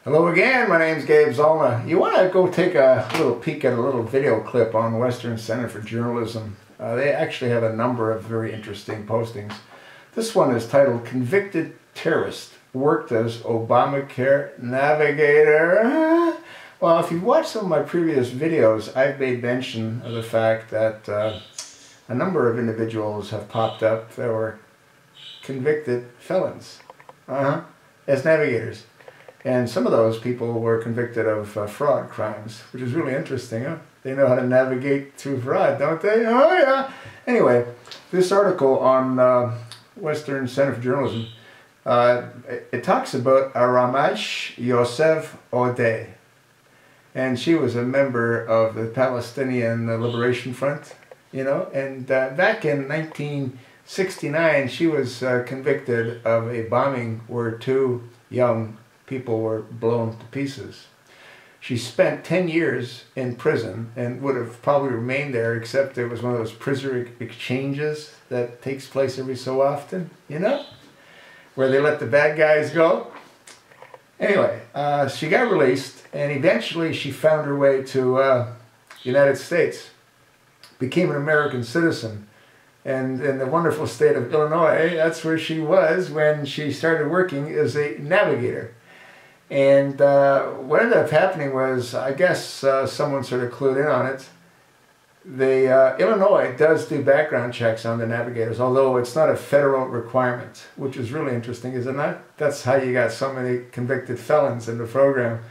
Hello again, my name's Gabe Zollner. You want to go take a little peek at a little video clip on Western Center for Journalism. They actually have a number of very interesting postings. This one is titled Convicted Terrorist Worked as Obama-Care Navigator. Well, if you've watched some of my previous videos, I've made mention of the fact that a number of individuals have popped up that were convicted felons as navigators. And some of those people were convicted of fraud crimes, which is really interesting. Huh? They know how to navigate through fraud, don't they? Oh, yeah. Anyway, this article on Western Center for Journalism, it talks about Rasmieh Yousef Odehm. And she was a member of the Palestinian Liberation Front, you know. And back in 1969, she was convicted of a bombing where two young people were blown to pieces. She spent 10 years in prison and would have probably remained there, except it was one of those prisoner exchanges that takes place every so often, you know, where they let the bad guys go. Anyway, she got released, and eventually she found her way to the United States, became an American citizen. And in the wonderful state of Illinois, that's where she was when she started working as a navigator. And what ended up happening was, I guess someone sort of clued in on it. Illinois does do background checks on the navigators, although it's not a federal requirement, which is really interesting, is it not? That's how you got so many convicted felons in the program.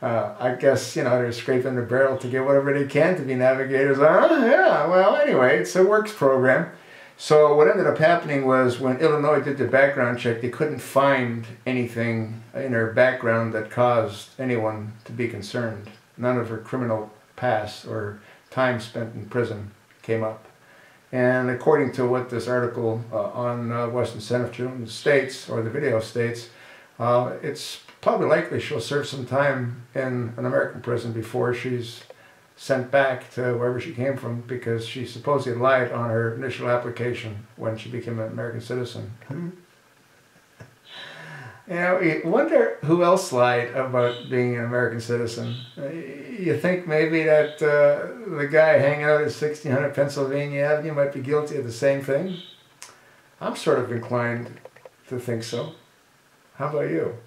I guess, you know, they're scraping the barrel to get whatever they can to be navigators. Yeah, well, anyway, it's a works program. So what ended up happening was when Illinois did the background check, they couldn't find anything in her background that caused anyone to be concerned. None of her criminal past or time spent in prison came up. And according to what this article on Western Center for Journalism states, or the video states, it's probably likely she'll serve some time in an American prison before she's sent back to wherever she came from, because she supposedly lied on her initial application when she became an American citizen. You know, you wonder who else lied about being an American citizen. You think maybe that the guy hanging out at 1600 Pennsylvania Avenue might be guilty of the same thing? I'm sort of inclined to think so. How about you?